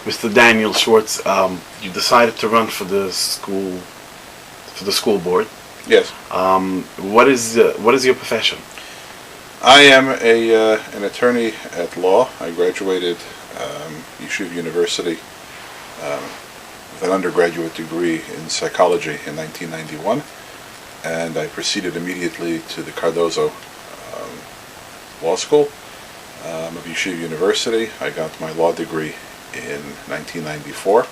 Mr. Daniel Schwartz, you decided to run for the school board. Yes. What is your profession? I am an attorney at law. I graduated Yeshiva University with an undergraduate degree in psychology in 1991, and I proceeded immediately to the Cardozo Law School of Yeshiva University. I got my law degree in 1994,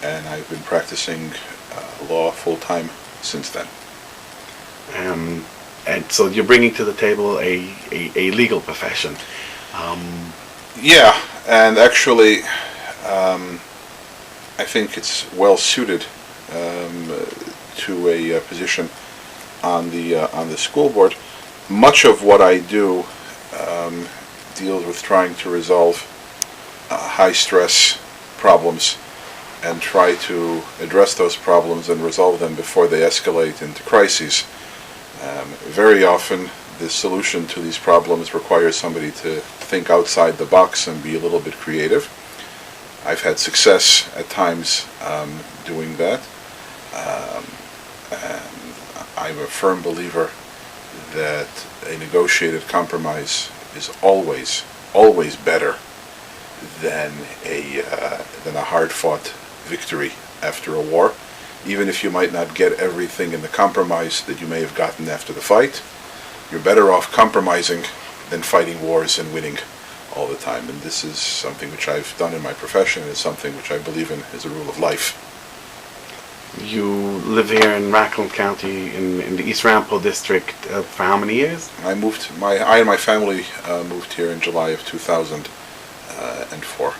and I've been practicing law full-time since then. And so you're bringing to the table a legal profession. Yeah, and actually, I think it's well suited to a position on the school board. Much of what I do deals with trying to resolve high stress problems and try to address those problems and resolve them before they escalate into crises. Very often, the solution to these problems requires somebody to think outside the box and be a little bit creative. I've had success at times doing that. And I'm a firm believer that a negotiated compromise is always better than a hard-fought victory after a war. Even if you might not get everything in the compromise that you may have gotten after the fight, you're better off compromising than fighting wars and winning all the time. And this is something which I've done in my profession, and it's something which I believe in as a rule of life. You live here in Rockland County in the East Ramapo district for how many years? I and my family moved here in July of 2004.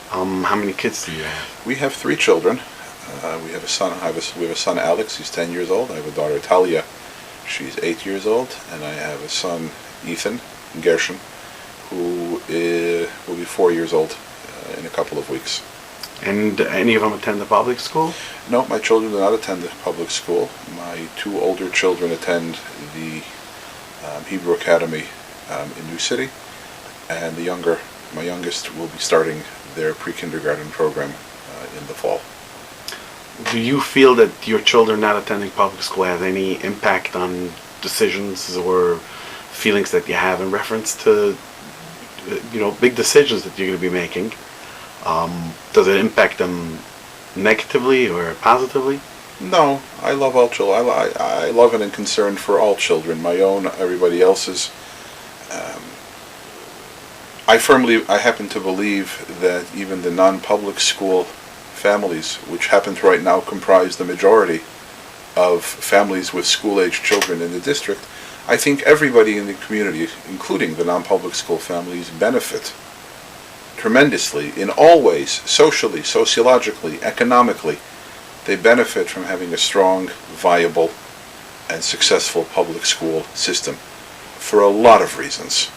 How many kids do you have? We have 3 children. We have a son. We have a son, Alex. He's 10 years old. I have a daughter, Talia. She's 8 years old, and I have a son, Ethan Gershon, who will be 4 years old in a couple of weeks. And any of them attend the public school? No, my children do not attend the public school. My 2 older children attend the Hebrew Academy in New City, and my youngest will be starting their pre-kindergarten program in the fall. Do you feel that your children not attending public school has any impact on decisions or feelings that you have in reference to, big decisions that you're going to be making? Does it impact them negatively or positively? No, I love all children. I love and am concerned for all children, my own, everybody else's. I happen to believe that even the non-public school families, which happen to right now comprise the majority of families with school-age children in the district, I think everybody in the community, including the non-public school families, benefit tremendously in all ways, socially, sociologically, economically. They benefit from having a strong, viable, and successful public school system for a lot of reasons.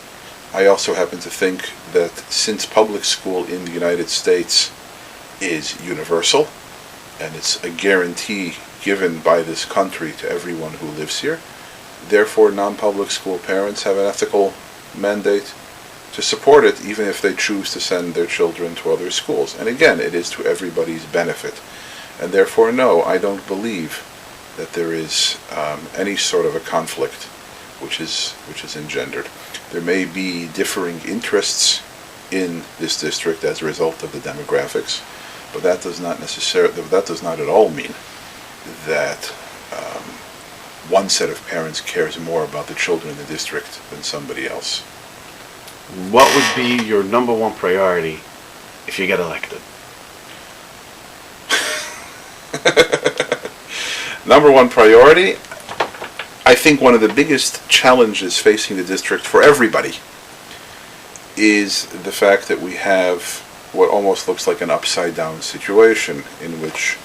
I also happen to think that since public school in the United States is universal, and it's a guarantee given by this country to everyone who lives here, therefore non-public school parents have an ethical mandate to support it, even if they choose to send their children to other schools. And again, it is to everybody's benefit. And therefore, no, I don't believe that there is any sort of a conflict which is engendered. There may be differing interests in this district as a result of the demographics, but that does not at all mean that one set of parents cares more about the children in the district than somebody else. What would be your number one priority if you get elected? Number one priority, I think one of the biggest challenges facing the district for everybody is the fact that we have what almost looks like an upside-down situation in which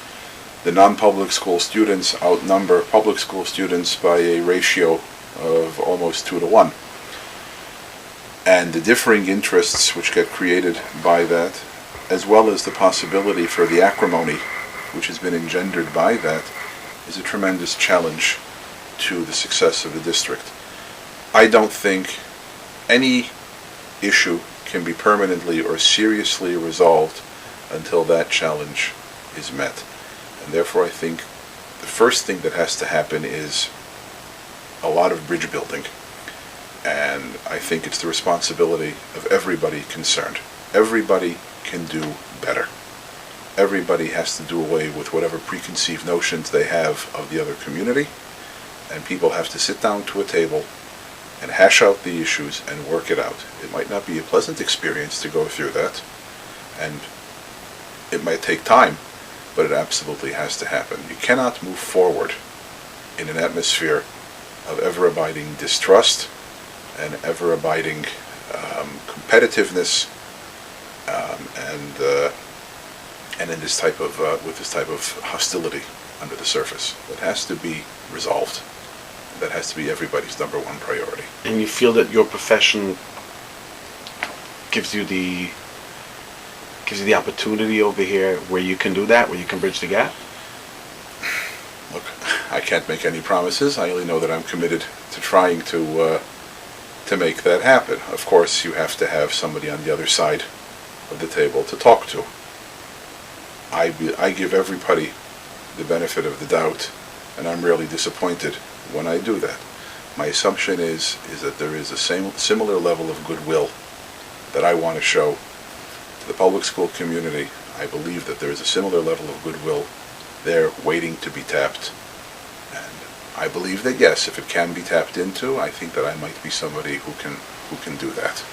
the non-public school students outnumber public school students by a ratio of almost 2 to 1. And the differing interests which get created by that, as well as the possibility for the acrimony which has been engendered by that, is a tremendous challenge to the success of the district. I don't think any issue can be permanently or seriously resolved until that challenge is met. And therefore I think the first thing that has to happen is a lot of bridge building. And I think it's the responsibility of everybody concerned. Everybody can do better. Everybody has to do away with whatever preconceived notions they have of the other community, and people have to sit down to a table and hash out the issues and work it out. It might not be a pleasant experience to go through that, and it might take time, but it absolutely has to happen. You cannot move forward in an atmosphere of ever-abiding distrust and ever-abiding competitiveness, and in this type of with this type of hostility under the surface. That has to be resolved. That has to be everybody's number one priority. And you feel that your profession gives you the opportunity over here where you can do that, where you can bridge the gap? Look, I can't make any promises. I only know that I'm committed to trying to make that happen. Of course, you have to have somebody on the other side of the table to talk to. I give everybody the benefit of the doubt, and I'm really disappointed when I do that. My assumption is that there is a similar level of goodwill that I want to show to the public school community. I believe that there is a similar level of goodwill there waiting to be tapped. And I believe that yes, if it can be tapped into, I think that I might be somebody who can do that.